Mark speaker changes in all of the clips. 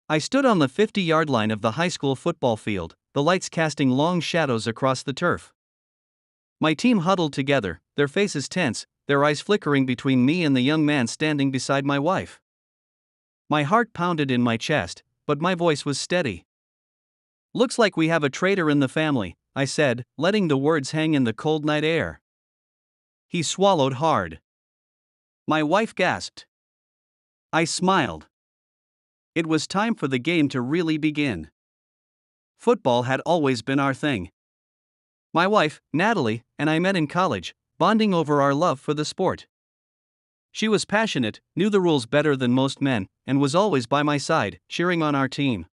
Speaker 1: I stood on the 50-yard line of the high school football field, the lights casting long shadows across the turf. My team huddled together, their faces tense, their eyes flickering between me and the young man standing beside my wife. My heart pounded in my chest, but my voice was steady. "Looks like we have a traitor in the family," I said, letting the words hang in the cold night air. He swallowed hard. My wife gasped. I smiled. It was time for the game to really begin. Football had always been our thing. My wife, Natalie, and I met in college, bonding over our love for the sport. She was passionate, knew the rules better than most men, and was always by my side, cheering on our team.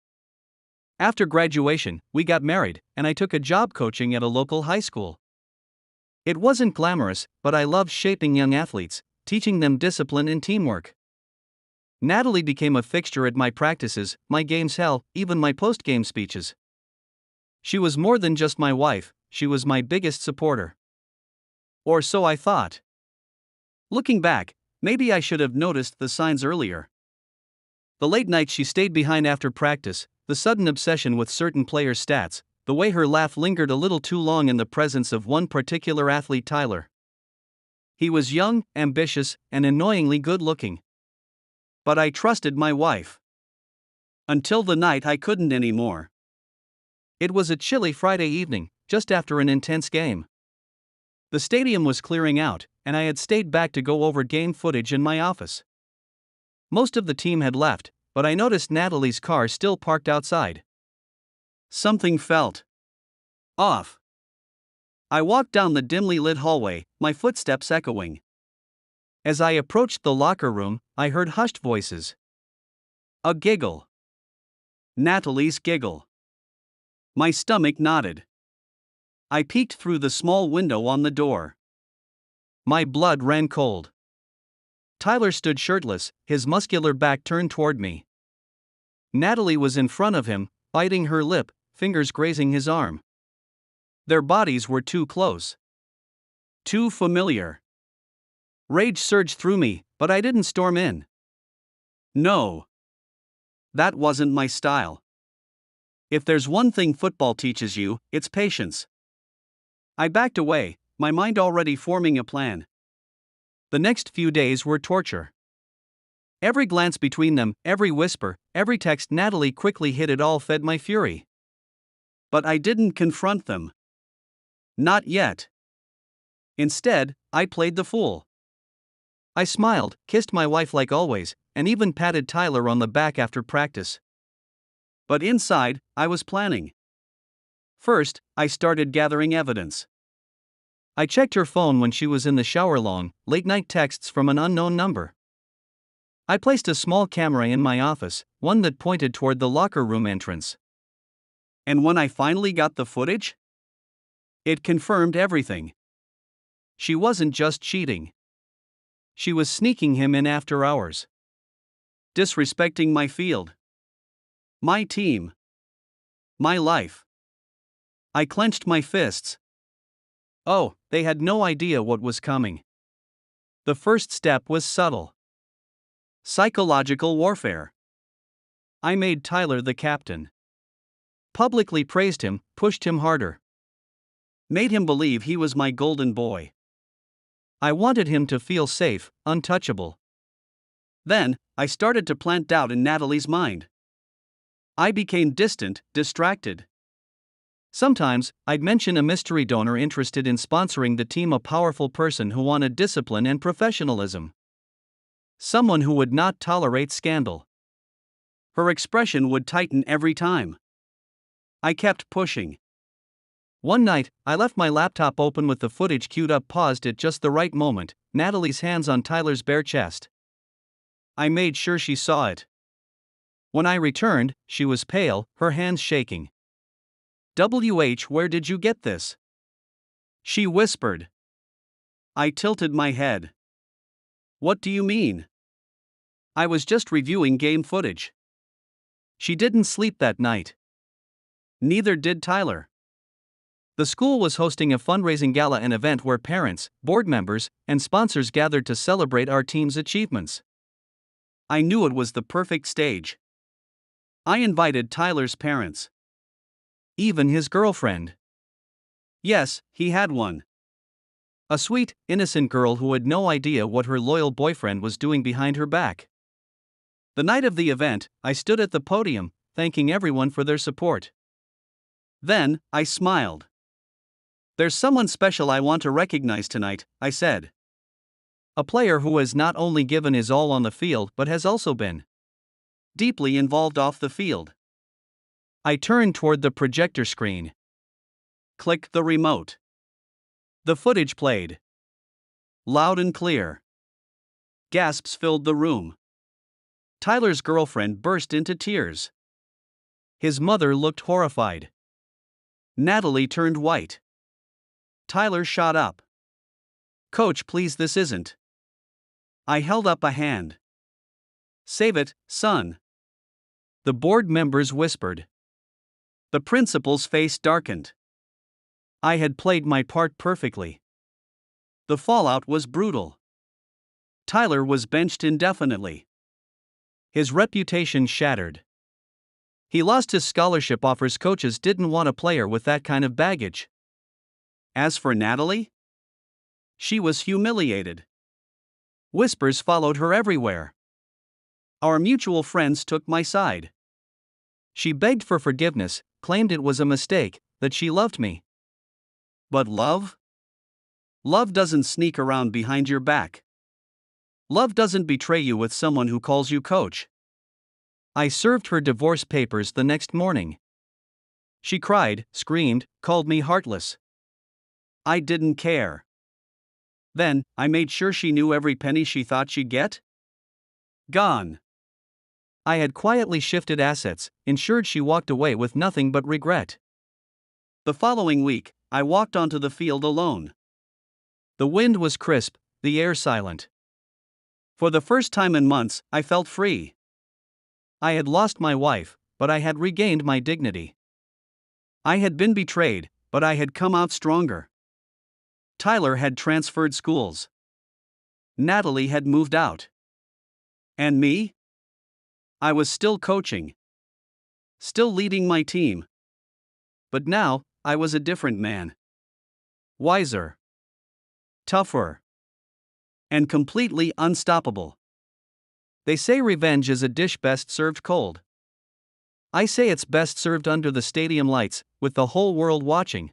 Speaker 1: After graduation, we got married, and I took a job coaching at a local high school. It wasn't glamorous, but I loved shaping young athletes, teaching them discipline and teamwork. Natalie became a fixture at my practices, my games, hell, even my post-game speeches. She was more than just my wife, she was my biggest supporter. Or so I thought. Looking back, maybe I should have noticed the signs earlier. The late nights she stayed behind after practice, the sudden obsession with certain players' stats, the way her laugh lingered a little too long in the presence of one particular athlete, Tyler. He was young, ambitious, and annoyingly good-looking. But I trusted my wife. Until the night I couldn't anymore. It was a chilly Friday evening, just after an intense game. The stadium was clearing out, and I had stayed back to go over game footage in my office. Most of the team had left, but I noticed Natalie's car still parked outside. Something felt off. I walked down the dimly lit hallway, my footsteps echoing. As I approached the locker room, I heard hushed voices. A giggle. Natalie's giggle. My stomach knotted. I peeked through the small window on the door. My blood ran cold. Tyler stood shirtless, his muscular back turned toward me. Natalie was in front of him, biting her lip, fingers grazing his arm. Their bodies were too close. Too familiar. Rage surged through me, but I didn't storm in. No. That wasn't my style. If there's one thing football teaches you, it's patience. I backed away, my mind already forming a plan. The next few days were torture. Every glance between them, every whisper, every text Natalie quickly hid, it all fed my fury. But I didn't confront them. Not yet. Instead, I played the fool. I smiled, kissed my wife like always, and even patted Tyler on the back after practice. But inside, I was planning. First, I started gathering evidence. I checked her phone when she was in the shower, long, late-night texts from an unknown number. I placed a small camera in my office, one that pointed toward the locker room entrance. And when I finally got the footage, it confirmed everything. She wasn't just cheating. She was sneaking him in after hours. Disrespecting my field. My team. My life. I clenched my fists. Oh, they had no idea what was coming. The first step was subtle. Psychological warfare. I made Tyler the captain. Publicly praised him, pushed him harder. Made him believe he was my golden boy. I wanted him to feel safe, untouchable. Then, I started to plant doubt in Natalie's mind. I became distant, distracted. Sometimes, I'd mention a mystery donor interested in sponsoring the team, a powerful person who wanted discipline and professionalism. Someone who would not tolerate scandal. Her expression would tighten every time. I kept pushing. One night, I left my laptop open with the footage queued up, paused at just the right moment, Natalie's hands on Tyler's bare chest. I made sure she saw it. When I returned, she was pale, her hands shaking. Where did you get this?" she whispered. I tilted my head. "What do you mean?" "I was just reviewing game footage." She didn't sleep that night. Neither did Tyler. The school was hosting a fundraising gala, an event where parents, board members, and sponsors gathered to celebrate our team's achievements. I knew it was the perfect stage. I invited Tyler's parents. Even his girlfriend. Yes, he had one. A sweet, innocent girl who had no idea what her loyal boyfriend was doing behind her back. The night of the event, I stood at the podium, thanking everyone for their support. Then, I smiled. "There's someone special I want to recognize tonight," I said. "A player who has not only given his all on the field but has also been deeply involved off the field." I turned toward the projector screen. Click the remote. The footage played. Loud and clear. Gasps filled the room. Tyler's girlfriend burst into tears. His mother looked horrified. Natalie turned white. Tyler shot up. "Coach, please, this isn't." I held up a hand. "Save it, son." The board members whispered. The principal's face darkened. I had played my part perfectly. The fallout was brutal. Tyler was benched indefinitely. His reputation shattered. He lost his scholarship offers. Coaches didn't want a player with that kind of baggage. As for Natalie, she was humiliated. Whispers followed her everywhere. Our mutual friends took my side. She begged for forgiveness, claimed it was a mistake, that she loved me. But love? Love doesn't sneak around behind your back. Love doesn't betray you with someone who calls you coach. I served her divorce papers the next morning. She cried, screamed, called me heartless. I didn't care. Then, I made sure she knew every penny she thought she'd get. Gone. I had quietly shifted assets, ensured she walked away with nothing but regret. The following week, I walked onto the field alone. The wind was crisp, the air silent. For the first time in months, I felt free. I had lost my wife, but I had regained my dignity. I had been betrayed, but I had come out stronger. Tyler had transferred schools. Natalie had moved out. And me? I was still coaching. Still leading my team. But now, I was a different man. Wiser. Tougher. And completely unstoppable. They say revenge is a dish best served cold. I say it's best served under the stadium lights, with the whole world watching.